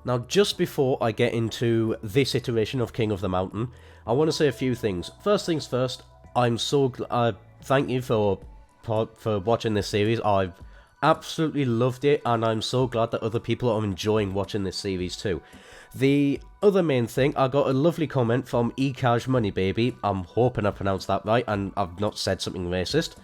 Now, just before I get into this iteration of King of the Mountain, I want to say a few things. First things first, I'm so thank you for watching this series. I've absolutely loved it, and I'm so glad that other people are enjoying watching this series too. The other main thing, I got a lovely comment from eCash Money Baby. I'm hoping I pronounced that right, and I've not said something racist.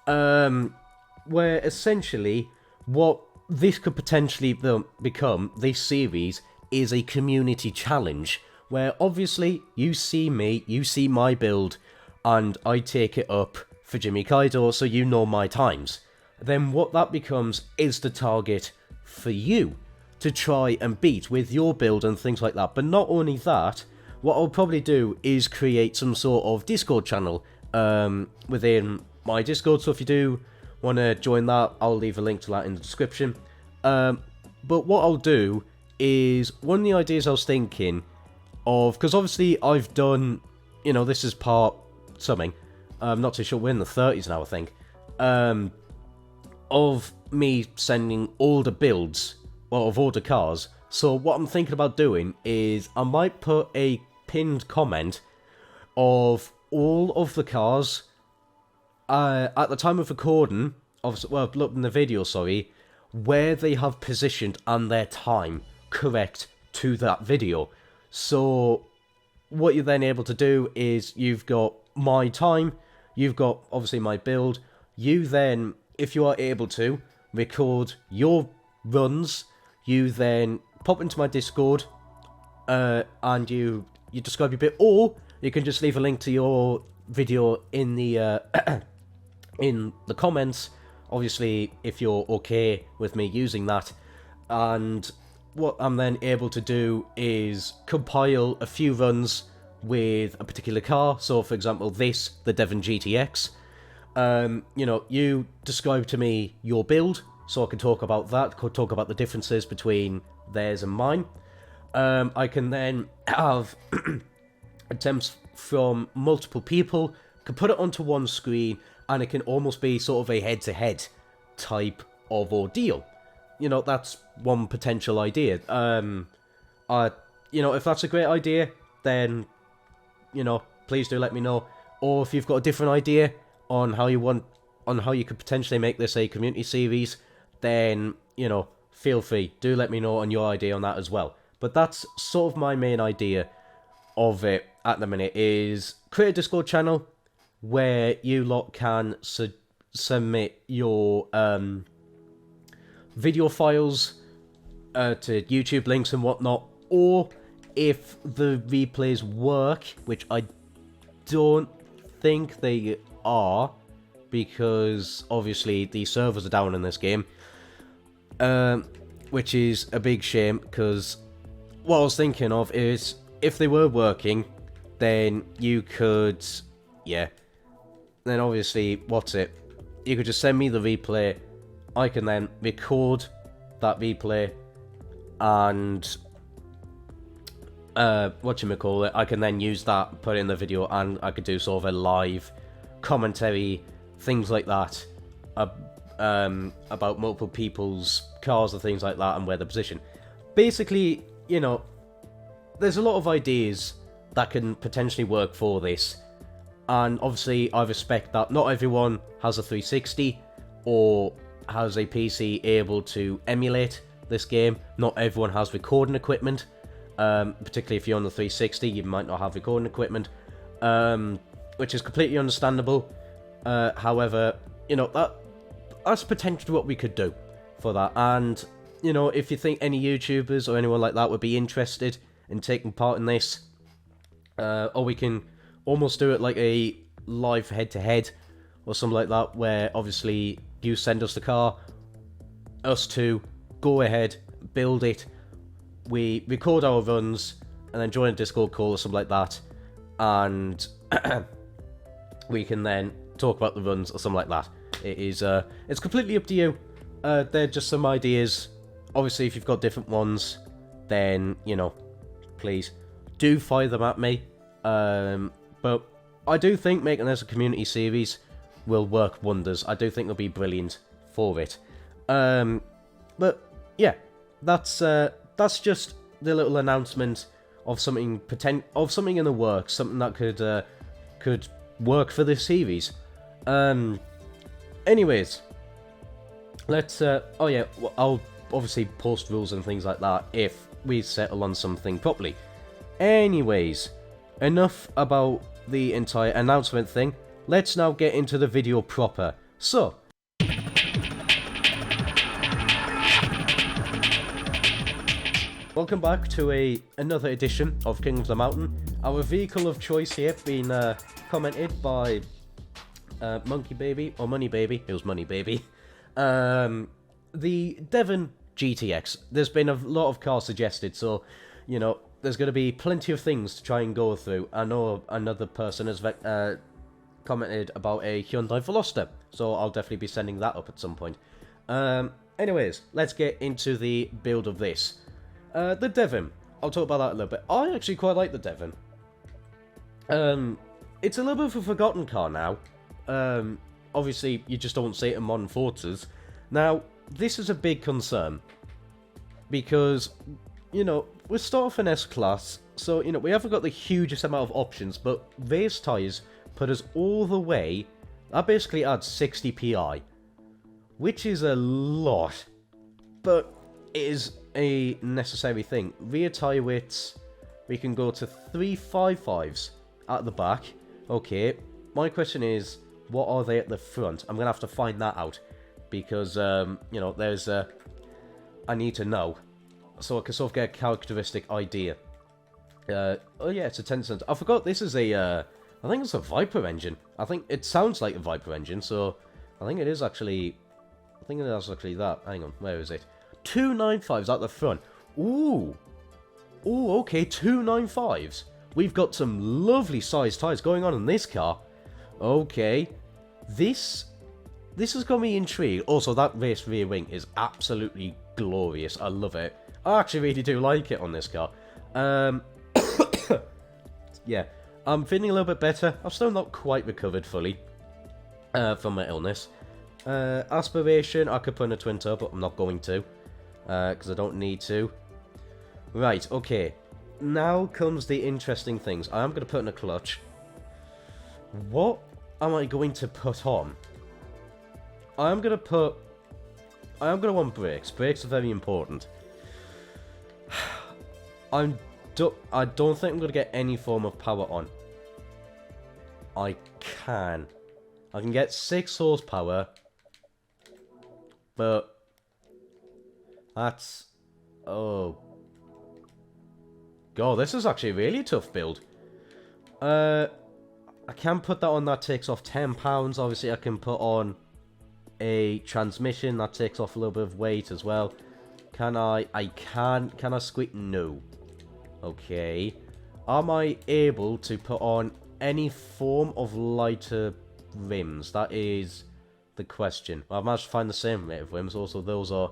Where essentially, what this could potentially become, this series, is a community challenge. Where obviously, you see me, you see my build, and I take it up Fujimi Kaido, so you know my times. Then what that becomes is the target for you to try and beat with your build and things like that. But not only that, what I'll probably do is create some sort of Discord channel within my Discord. So if you do want to join that, I'll leave a link to that in the description. But what I'll do is, one of the ideas I was thinking of, because obviously I've done, this is part something, I'm not too sure, we're in the 30s now I think, of me sending all the builds, of all the cars. So what I'm thinking about doing is I might put a pinned comment of all of the cars at the time of recording, uploading the video, where they have positioned and their time correct to that video. So what you're then able to do is, you've got my time, you've got obviously my build, you then, if you are able to, record your runs. You then pop into my Discord, and you describe your bit, or you can just leave a link to your video in the in the comments. Obviously, if you're okay with me using that, and what I'm then able to do is compile a few runs with a particular car. So, for example, the Devon GTX. You describe to me your build, so I can talk about that, could talk about the differences between theirs and mine. I can then have attempts from multiple people, can put it onto one screen, and it can almost be sort of a head-to-head type of ordeal. That's one potential idea. If that's a great idea, then, please do let me know. Or if you've got a different idea on how you could potentially make this a community series, then, feel free. Do let me know on your idea on that as well. But that's sort of my main idea of it at the minute, is create a Discord channel where you lot can submit your video files to YouTube links and whatnot. Or if the replays work, which I don't think they are, because obviously the servers are down in this game, which is a big shame, because what I was thinking of is, if they were working, then you could, then obviously, you could just send me the replay, I can then record that replay, and I can then use that, put it in the video, and I could do sort of a live commentary, things like that, about multiple people's cars and things like that, and where they're positioned. Basically, there's a lot of ideas that can potentially work for this, and obviously I respect that not everyone has a 360 or has a PC able to emulate this game. Not everyone has recording equipment, particularly if you're on the 360, you might not have recording equipment, which is completely understandable. However, that's potentially what we could do for that. And, if you think any YouTubers or anyone like that would be interested in taking part in this, or we can almost do it like a live head-to-head or something like that, where obviously you send us the car, us two go ahead, build it, we record our runs, and then join a Discord call or something like that, and we can then talk about the runs or something like that. It's completely up to you. They're just some ideas. Obviously, if you've got different ones, then, please do fire them at me. But I do think making this a community series will work wonders. I do think it'll be brilliant for it. But yeah, that's just the little announcement of something in the works, something that could work for this series. Anyways, let's. Oh yeah, I'll obviously post rules and things like that if we settle on something properly. Anyways, enough about the entire announcement thing. Let's now get into the video proper. So, welcome back to another edition of King of the Mountain. Our vehicle of choice here being commented by Monkey Baby, or Money Baby. It was Money Baby. The Devon GTX. There's been a lot of cars suggested, so, you know, there's going to be plenty of things to try and go through. I know another person has commented about a Hyundai Veloster, so I'll definitely be sending that up at some point. Anyways, let's get into the build of this. The Devon. I'll talk about that a little bit. I actually quite like the Devon. It's a little bit of a forgotten car now. Obviously, you just don't see it in modern Forzas. Now, this is a big concern. Because, you know, we're starting off an S-Class, so, you know, we haven't got the hugest amount of options, but race tyres put us all the way. That basically adds 60 PI. Which is a lot. But it is a necessary thing. Rear tyre widths, we can go to 355s at the back. Okay, my question is, what are they at the front? I'm going to have to find that out. Because, you know, there's I need to know. So I can sort of get a characteristic idea. Oh yeah, it's a 10 I forgot this is a, I think it's a Viper engine. I think it sounds like a Viper engine, so I think it is actually, that. Hang on, where is it? 295s at the front. Ooh. Ooh, okay, 295s. We've got some lovely sized tyres going on in this car. Okay. This has got me intrigued. Also, that race rear wing is absolutely glorious. I love it. I actually really do like it on this car. Yeah, I'm feeling a little bit better. I've still not quite recovered fully from my illness. Aspiration, I could put in a twin turbo, but I'm not going to. Because I don't need to. Right, okay. Now comes the interesting things. I am going to put in a clutch. What am I going to put on? I am going to want brakes. Brakes are very important. I don't think I'm going to get any form of power on. I can get 6 horsepower. But that's... Oh. God, this is actually a really tough build. I can put that on, that takes off £10. Obviously, I can put on a transmission, that takes off a little bit of weight as well. Can I squeak? No. Okay. Am I able to put on any form of lighter rims? That is the question. I've managed to find the same rate of rims. Also, those are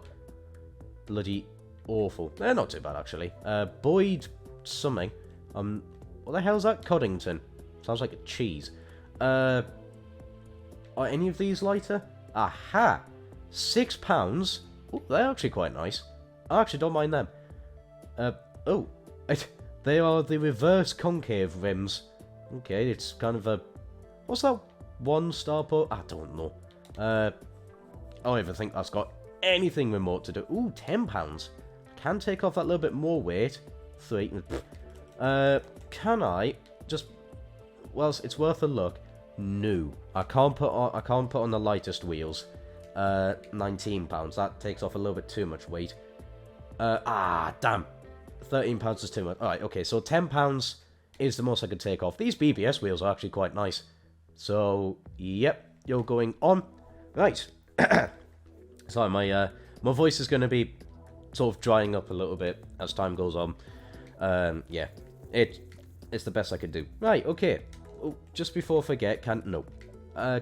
bloody awful. They're not too bad, actually. Boyd something. What the hell is that? Coddington. Sounds like a cheese. Are any of these lighter? Aha! £6. Oh, they're actually quite nice. I actually don't mind them. Oh. They are the reverse concave rims. Okay, it's kind of a... What's that? 1-star port? I don't know. I don't even think that's got anything remote to do. Ooh, £10. Can take off that little bit more weight. 3. Can I just... Well, it's worth a look. No. I can't put on the lightest wheels. £19. That takes off a little bit too much weight. Damn. £13 is too much. Alright, okay, so £10 is the most I could take off. These BBS wheels are actually quite nice. So, yep, you're going on. Right. Sorry, my voice is going to be sort of drying up a little bit as time goes on. Yeah, it's the best I could do. Right, okay. Oh, just before I forget, can I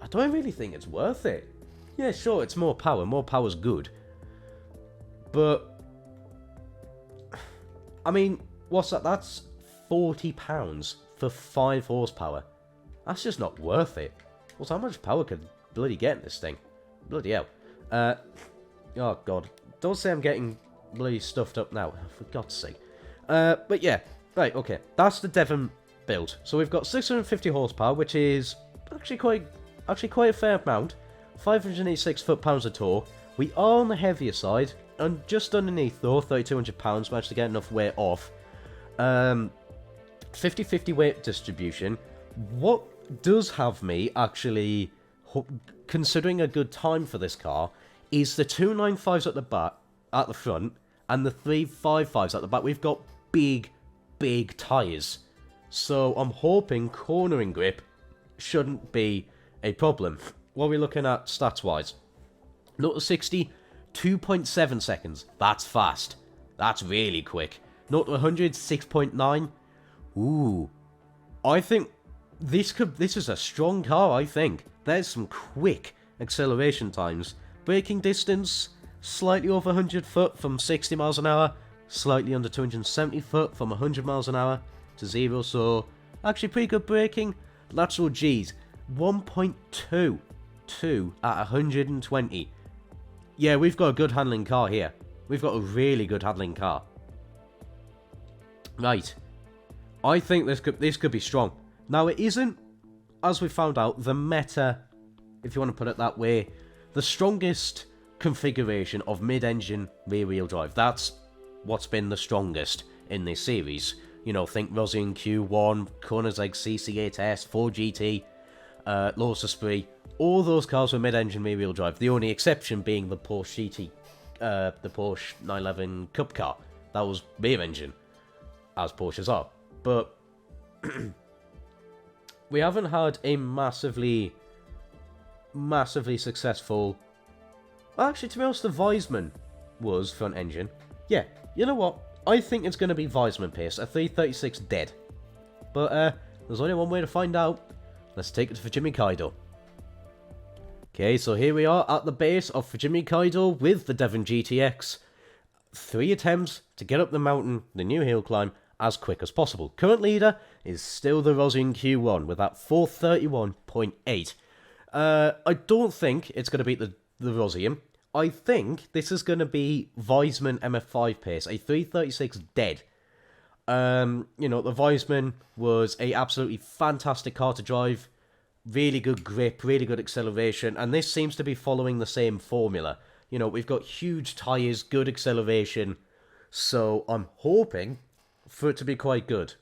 don't really think it's worth it. Yeah, sure, it's more power. More power's good. But, I mean, what's that? That's £40 for 5 horsepower. That's just not worth it. Also, how much power could bloody get in this thing? Bloody hell. Oh, God. Don't say I'm getting bloody stuffed up now, for God's sake. But yeah, right, okay. That's the Devon build. So we've got 650 horsepower, which is actually quite a fair amount. 586 foot-pounds of torque. We are on the heavier side, and just underneath though, 3,200 pounds, managed to get enough weight off. 50-50 weight distribution. What does have me actually considering a good time for this car is the 295s at the front, and the 355s at the back. We've got big tyres. So I'm hoping cornering grip shouldn't be a problem. What are we looking at stats-wise? 0 to 60, 2.7 seconds. That's fast. That's really quick. 0 to 100, 6.9. Ooh. I think this is a strong car, I think. There's some quick acceleration times. Braking distance, slightly over 100 foot from 60 miles an hour. Slightly under 270 foot from 100 miles an hour to 0. So, actually pretty good braking. Lateral G's, 1.22 at 120. Yeah, we've got a good handling car here. We've got a really good handling car. Right. I think this could be strong. Now, it isn't, as we found out, the meta, if you want to put it that way, the strongest configuration of mid-engine rear-wheel drive. That's what's been the strongest in this series. You know, think Rossi Q1, Koenigsegg CC8S, 4GT, Lotus Esprit. All those cars were mid-engine rear-wheel drive. The only exception being the Porsche GT, the Porsche 911 Cup car. That was rear-engine, as Porsches are. But we haven't had a massively successful... Actually, to be honest, the Weismann was front engine. Yeah, you know what? I think it's going to be Weismann pace, a 336 dead. But there's only one way to find out. Let's take it to Fujimi Kaido. Okay, so here we are at the base of Fujimi Kaido with the Devon GTX. 3 attempts to get up the mountain, the new hill climb, as quick as possible. Current leader is still the Rossi Q1 with that 431.8. I don't think it's going to beat the Rosium. I think this is going to be Weismann MF5 pace, a 336 dead. You know, the Weismann was a absolutely fantastic car to drive. Really good grip, really good acceleration, and this seems to be following the same formula. You know, we've got huge tyres, good acceleration, so I'm hoping for it to be quite good.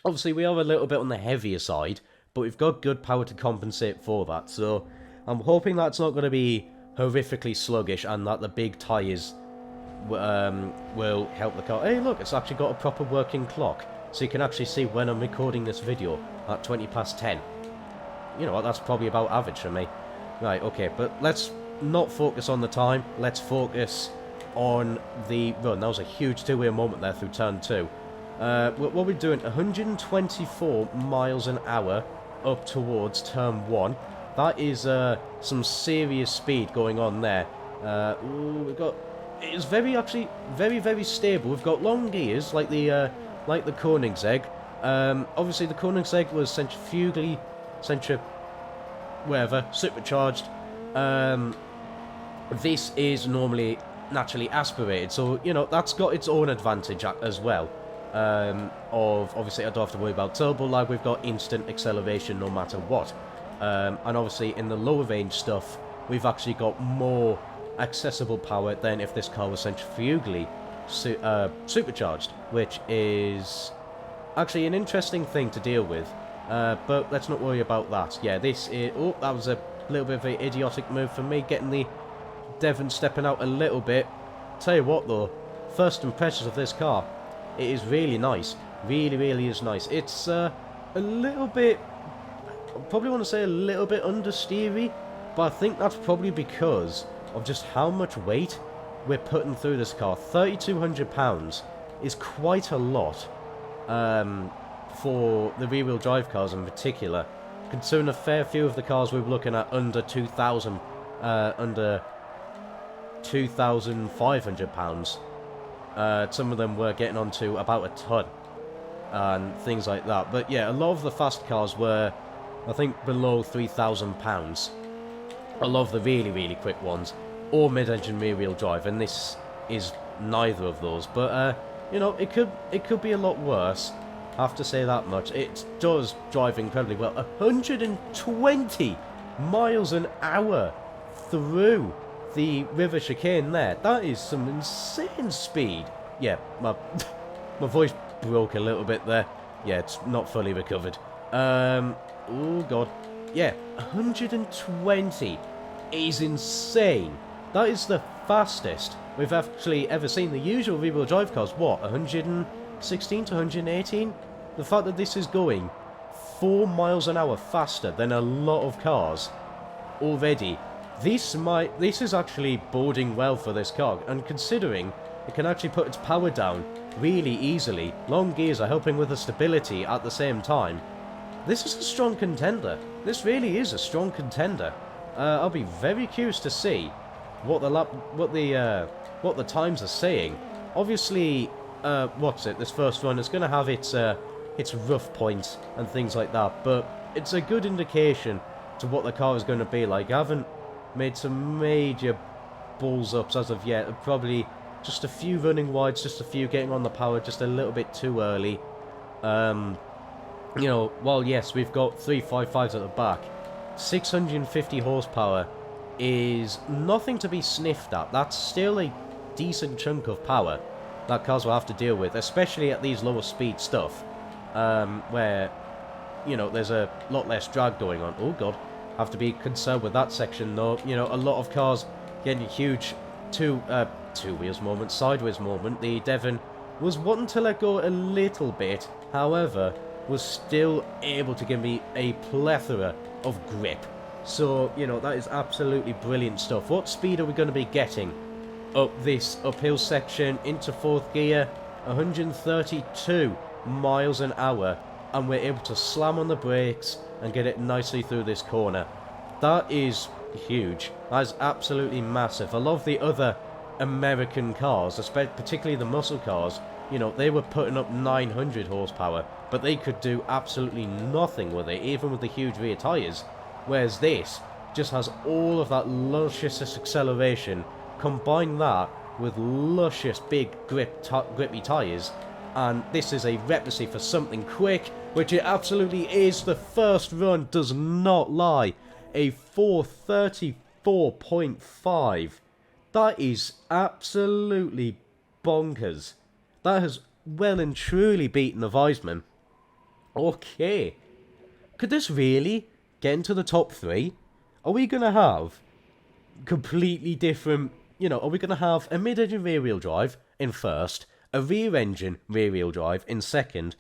Obviously, we are a little bit on the heavier side, but we've got good power to compensate for that, so I'm hoping that's not going to be horrifically sluggish and that the big tyres will help the car. Hey, look, it's actually got a proper working clock, so you can actually see when I'm recording this video at 20 past 10. You know what, that's probably about average for me. Right, okay, but let's not focus on the time. Let's focus on the run. That was a huge two-way moment there through turn 2. What we're doing, 124 miles an hour up towards turn 1. That is some serious speed going on there. We've got... It's actually very stable. We've got long gears like the Koenigsegg. Obviously the Koenigsegg was supercharged. This is normally naturally aspirated, so you know that's got its own advantage as well. Obviously I don't have to worry about turbo lag. We've got instant acceleration no matter what. And obviously in the lower range stuff, we've actually got more accessible power than if this car was centrifugally supercharged, which is actually an interesting thing to deal with. But let's not worry about that. Yeah, this is... Oh, that was a little bit of an idiotic move for me, getting the Devon stepping out a little bit. Tell you what though, first impressions of this car, it is really nice. Really is nice. It's a little bit... I probably want to say a little bit understeery, but I think that's probably because of just how much weight we're putting through this car. 3,200 pounds is quite a lot for the rear-wheel drive cars in particular, considering a fair few of the cars we were looking at under 2,500 pounds. Some of them were getting onto about a ton and things like that. But yeah, a lot of the fast cars were, I think, below 3,000 pounds. A lot of the really quick ones. or mid-engine rear-wheel drive, and this is neither of those. But you know, it could be a lot worse. I have to say that much. It does drive incredibly well. 120 miles an hour through the river chicane there. That is some insane speed. Yeah, my voice broke a little bit there. Yeah, it's not fully recovered. Oh god. Yeah, 120 is insane. That is the fastest we've actually ever seen. The usual rear-wheel drive cars, what, 116 to 118? The fact that this is going 4 miles an hour faster than a lot of cars already, this is actually boding well for this car, and considering it can actually put its power down really easily, long gears are helping with the stability at the same time, this is a strong contender. This really is a strong contender. I'll be very curious to see what the times are saying. Obviously, this first run is going to have its rough points and things like that, but it's a good indication to what the car is going to be like. I haven't made some major balls ups as of yet. Probably just a few running wides, just a few getting on the power just a little bit too early. You know, while yes, we've got 355s at the back, 650 horsepower is nothing to be sniffed at. That's still a decent chunk of power that cars will have to deal with, especially at these lower speed stuff, where, you know, there's a lot less drag going on. Oh god, have to be concerned with that section though. You know, a lot of cars getting huge two wheels moment, sideways moment. The Devon was wanting to let go a little bit, however, was still able to give me a plethora of grip. So, you know, that is absolutely brilliant stuff. What speed are we going to be getting up this uphill section into 4th gear? 132 miles an hour, and we're able to slam on the brakes and get it nicely through this corner. That is huge. That is absolutely massive. A lot of the other American cars, particularly the muscle cars, you know, they were putting up 900 horsepower, but they could do absolutely nothing with it, even with the huge rear tyres. Whereas this just has all of that luscious acceleration, combine that with luscious big grippy tyres, and this is a recipe for something quick, which it absolutely is. The first run does not lie. A 434.5. That is absolutely bonkers. That has well and truly beaten the Weismann. Okay. Could this really get into the top 3? Are we going to have completely different... You know, are we going to have a mid-engine rear-wheel drive in first, a rear-engine rear-wheel drive in second,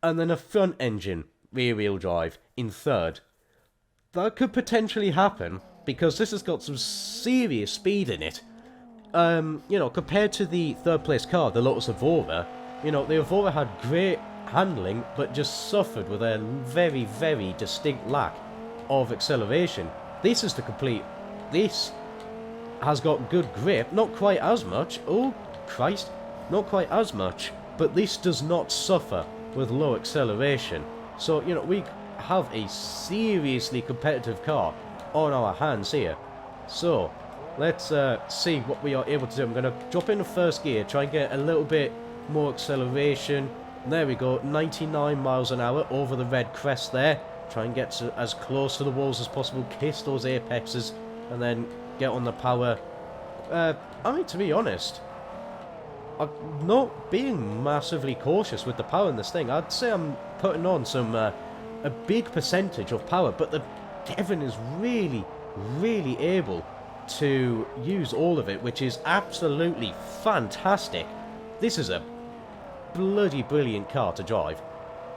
and then a front-engine rear-wheel drive in third? That could potentially happen, because this has got some serious speed in it. You know, compared to the third-place car, the Lotus Evora, you know, the Evora had great handling, but just suffered with a very, very distinct lack of acceleration. This is the complete... This has got good grip, not quite as much. Oh, Christ. Not quite as much, but this does not suffer with low acceleration. So, you know, we have a seriously competitive car on our hands here. So, let's see what we are able to do. I'm going to drop into first gear, try and get a little bit more acceleration. There we go, 99 miles an hour over the red crest there. Try and get as close to the walls as possible, kiss those apexes, and then get on the power. I mean, to be honest, I'm not being massively cautious with the power in this thing. I'd say I'm putting on some a big percentage of power, but the Devon is really, really able to use all of it, which is absolutely fantastic. This is a bloody brilliant car to drive.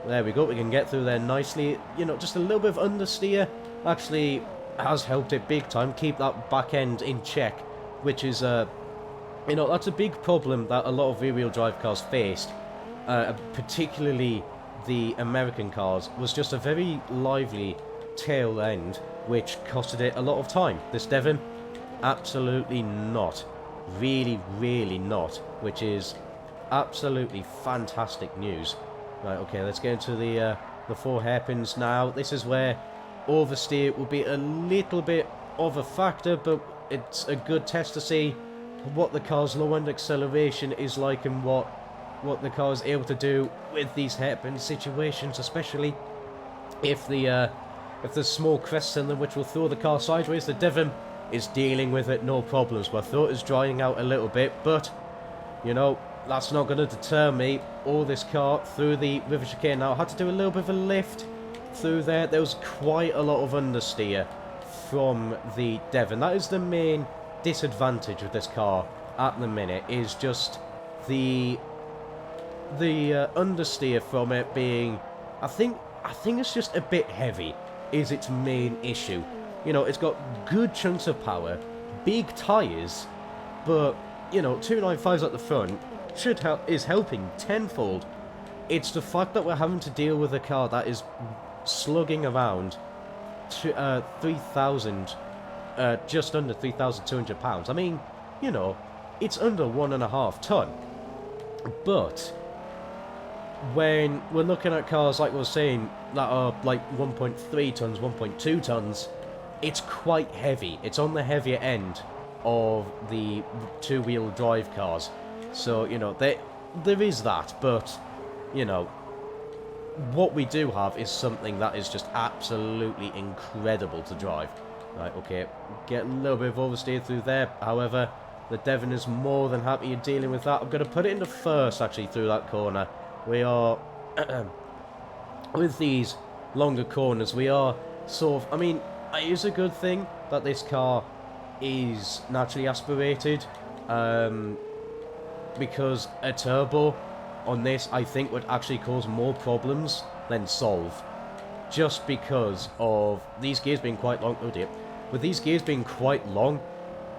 There we go, we can get through there nicely. You know, just a little bit of understeer actually has helped it big time, keep that back end in check, which is, you know, that's a big problem that a lot of rear-wheel drive cars faced, particularly the American cars, was just a very lively tail end, which costed it a lot of time. This Devon, absolutely not. Really, really not, which is absolutely fantastic news. Right, okay, let's get into the 4 hairpins now. This is where oversteer will be a little bit of a factor, but it's a good test to see what the car's low end acceleration is like and what the car is able to do with these hairpin situations, especially if there's small crests in them which will throw the car sideways. The Devon is dealing with it, no problems. My throat is drying out a little bit, but, you know, that's not going to deter me. All this car through the river chicane. Now, I had to do a little bit of a lift through there. There was quite a lot of understeer from the Devon. That is the main disadvantage of this car at the minute, is just the understeer from it being, I think it's just a bit heavy is its main issue. You know, it's got good chunks of power, big tyres, but, you know, 295s at the front is helping tenfold. It's the fact that we're having to deal with a car that is slugging around 3,000, just under 3,200 pounds. I mean, you know, it's under 1.5 ton. But when we're looking at cars like we were saying that are like 1.3 tons, 1.2 tons, it's quite heavy. It's on the heavier end of the two-wheel drive cars. So, you know, there is that, but, you know, what we do have is something that is just absolutely incredible to drive. Right, okay, get a little bit of oversteer through there. However, the Devon is more than happy in dealing with that. I'm going to put it into first, actually, through that corner. We are, with these longer corners, we are sort of, I mean, it is a good thing that this car is naturally aspirated, because a turbo on this, I think, would actually cause more problems than solve, just because of these gears being quite long. Oh dear. With these gears being quite long,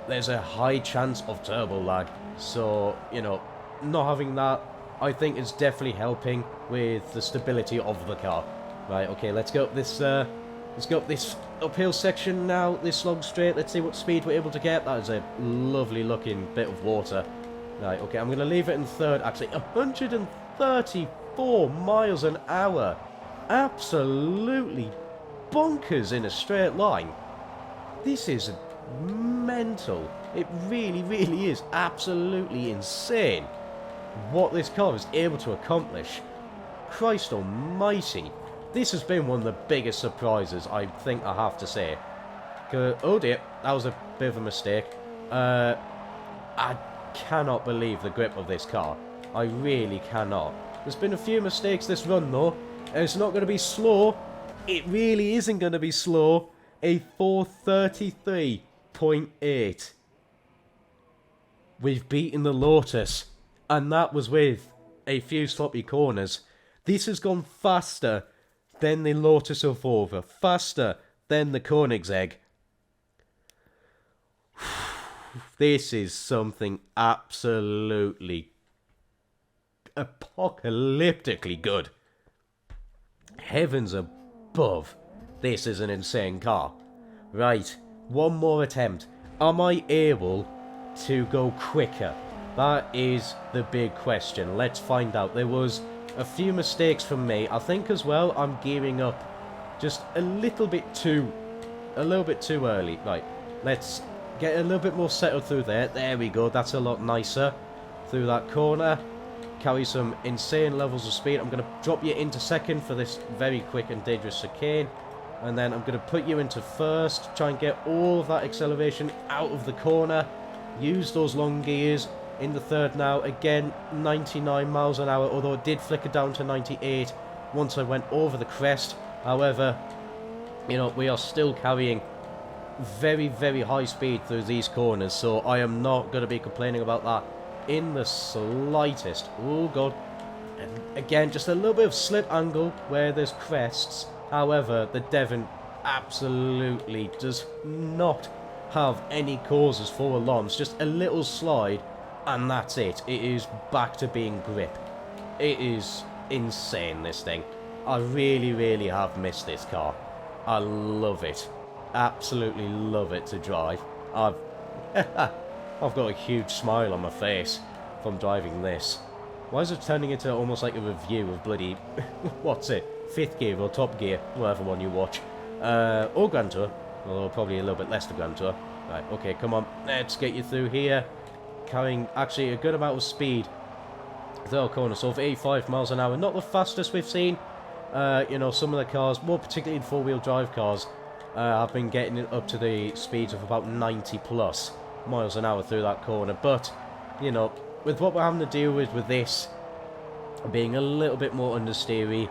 there's a high chance of turbo lag. So, you know, not having that, I think, is definitely helping with the stability of the car. Right, okay, let's go up this uphill section now, this long straight. Let's see what speed we're able to get. That is a lovely looking bit of water. Right, okay, I'm going to leave it in third. Actually, 134 miles an hour. Absolutely bonkers in a straight line. This is mental. It really, really is absolutely insane what this car is able to accomplish. Christ almighty. This has been one of the biggest surprises, I think I have to say. Oh dear, that was a bit of a mistake. I cannot believe the grip of this car. I really cannot. There's been a few mistakes this run though, and it's not going to be slow. It really isn't going to be slow. A 433.8. We've beaten the Lotus, and that was with a few sloppy corners. This has gone faster than the Lotus of Over, faster than the Koenigsegg. This is something absolutely apocalyptically good. Heavens above, this is an insane car. Right, one more attempt. Am I able to go quicker? That is the big question. Let's find out. There was a few mistakes from me. I think as well I'm gearing up just a little bit too early. Right, let's get a little bit more settled through there. There we go, that's a lot nicer. Through that corner, carry some insane levels of speed. I'm going to drop you into second for this very quick and dangerous chicane, and then I'm going to put you into first, try and get all of that acceleration out of the corner. Use those long gears in the third now. Again, 99 miles an hour, although it did flicker down to 98 once I went over the crest. However, you know, we are still carrying very, very high speed through these corners, so I am not going to be complaining about that in the slightest. Oh god. And again, just a little bit of slip angle where there's crests. However, the Devon absolutely does not have any causes for alarms. Just a little slide and that's it. It is back to being grip. It is insane, this thing. I really, really have missed this car. I love it. Absolutely love it to drive. I've got a huge smile on my face from driving this. Why is it turning into almost like a review of bloody what's it? Fifth Gear or Top Gear, whatever one you watch. Or Grand Tour, although probably a little bit less to Grand Tour. Right, okay, come on. Let's get you through here. Carrying actually a good amount of speed. They'll corner, so 85 miles an hour. Not the fastest we've seen. You know, some of the cars, more particularly in four-wheel drive cars, have been getting it up to the speeds of about 90 plus miles an hour through that corner. But, you know, with what we're having to deal with this being a little bit more understeery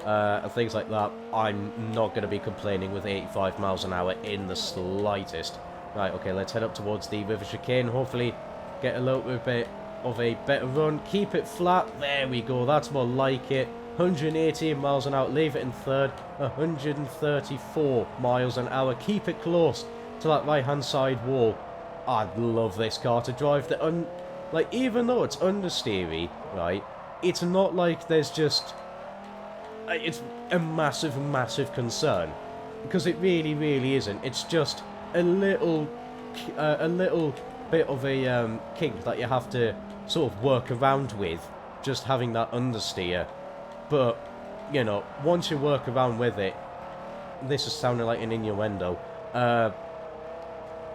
and things like that, I'm not going to be complaining with 85 miles an hour in the slightest. Right, okay, let's head up towards the river chicane. Hopefully get a little bit of a better run. Keep it flat. There we go. That's more like it. 180 miles an hour. Leave it in third. 134 miles an hour. Keep it close to that right-hand side wall. I love this car to drive. Like, even though it's understeery, right, it's not like there's just... It's a massive, massive concern. Because it really, really isn't. It's just a little bit of a kink that you have to sort of work around with, just having that understeer. But, you know, once you work around with it, this is sounding like an innuendo.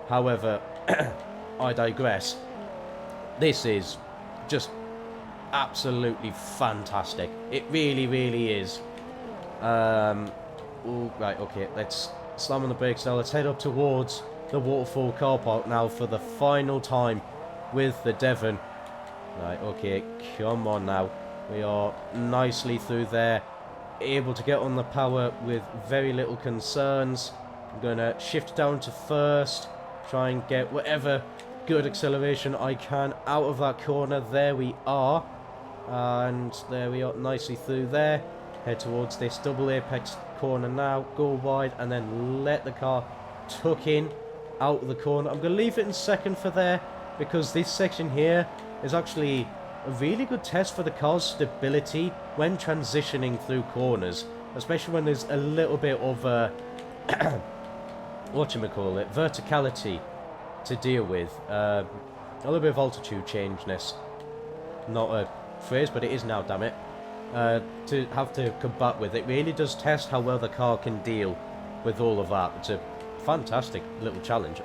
However, I digress. This is just absolutely fantastic. It really, really is. Ooh, right, okay, let's slam on the brakes now. Let's head up towards the waterfall car park now for the final time with the Devon. Right, okay, come on now. We are nicely through there, able to get on the power with very little concerns. I'm going to shift down to first, try and get whatever good acceleration I can out of that corner. There we are. And there we are, nicely through there. Head towards this double apex corner now, go wide, and then let the car tuck in out of the corner. I'm going to leave it in second for there, because this section here is actually a really good test for the car's stability when transitioning through corners, especially when there's a little bit of whatchamacallit, verticality to deal with. A little bit of altitude changeness. Not a phrase, but it is now, damn it. To have to combat with. It really does test how well the car can deal with all of that. It's a fantastic little challenge.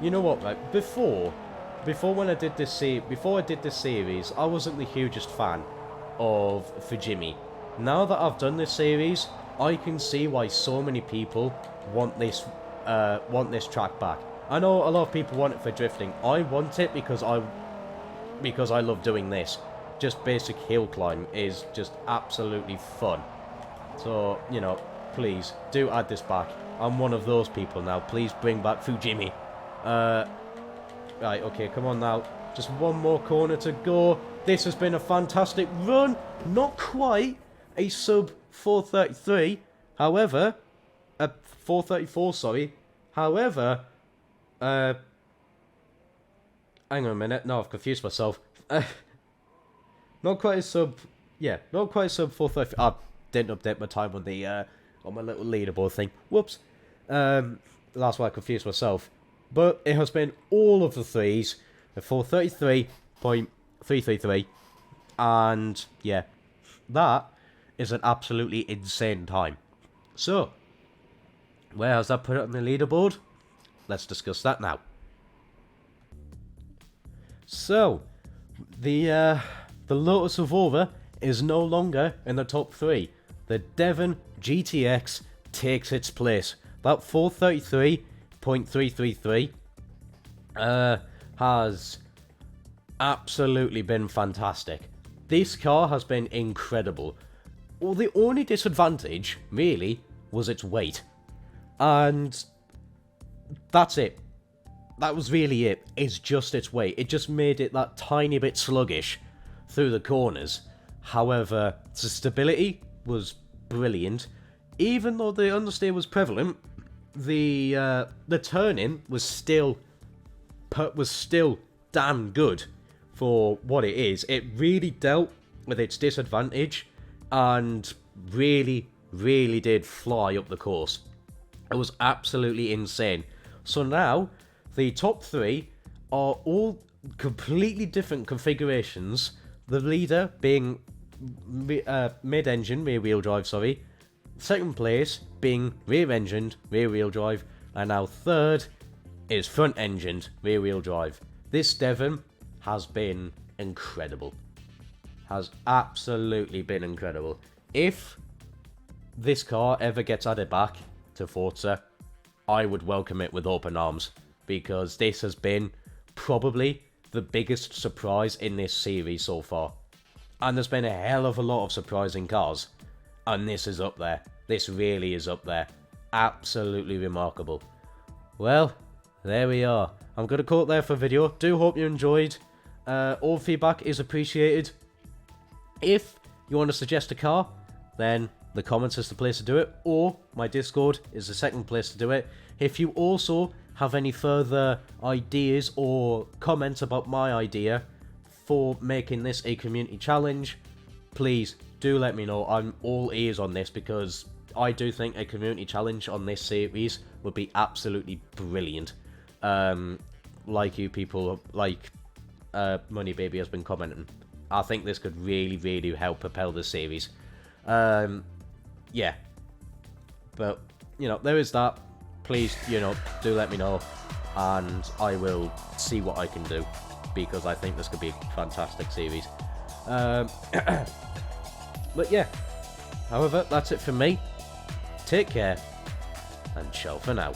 You know what, right? Before when I did this series, I wasn't the hugest fan of Fujimi. Now that I've done this series, I can see why so many people want this track back. I know a lot of people want it for drifting. I want it because I love doing this. Just basic hill climb is just absolutely fun. So, you know, please do add this back. I'm one of those people now. Please bring back Fujimi. Right, okay, come on now. Just one more corner to go. This has been a fantastic run. Not quite a sub 433. However, 434, sorry. However, hang on a minute. No, I've confused myself. Not quite a sub... Yeah, not quite a sub 430... I didn't update my time on the on my little leaderboard thing. Whoops. That's why I confused myself. But it has been all of the threes. The 433.333. And, yeah. That is an absolutely insane time. So, where has that put it on the leaderboard? Let's discuss that now. So, the Lotus Evora is no longer in the top 3. The Devon GTX takes its place. That 433.333 has absolutely been fantastic. This car has been incredible. Well, the only disadvantage, really, was its weight. And that's it. That was really it. It's just its weight. It just made it that tiny bit sluggish through the corners. However, the stability was brilliant. Even though the understeer was prevalent, the turning was still damn good for what it is. It really dealt with its disadvantage and really, really did fly up the course. It was absolutely insane. So now, the top 3 are all completely different configurations. The leader being mid-engine, rear-wheel drive, sorry. Second place being rear-engined, rear-wheel drive. And now third is front-engined rear-wheel drive. This Devon has been incredible. Has absolutely been incredible. If this car ever gets added back to Forza, I would welcome it with open arms, because this has been probably the biggest surprise in this series so far. And there's been a hell of a lot of surprising cars, and this is up there. This really is up there. Absolutely remarkable. Well, there we are. I'm going to call it there for video. Do hope you enjoyed. All feedback is appreciated. If you want to suggest a car, then the comments is the place to do it, or my Discord is the second place to do it. If you also have any further ideas or comments about my idea for making this a community challenge, please do let me know. I'm all ears on this, because I do think a community challenge on this series would be absolutely brilliant. Like you people, like Money Baby has been commenting, I think this could really, really help propel the series. Yeah. But, you know, there is that. Please, you know, do let me know, and I will see what I can do, because I think this could be a fantastic series. But yeah. However, that's it from me. Take care, and ciao for now.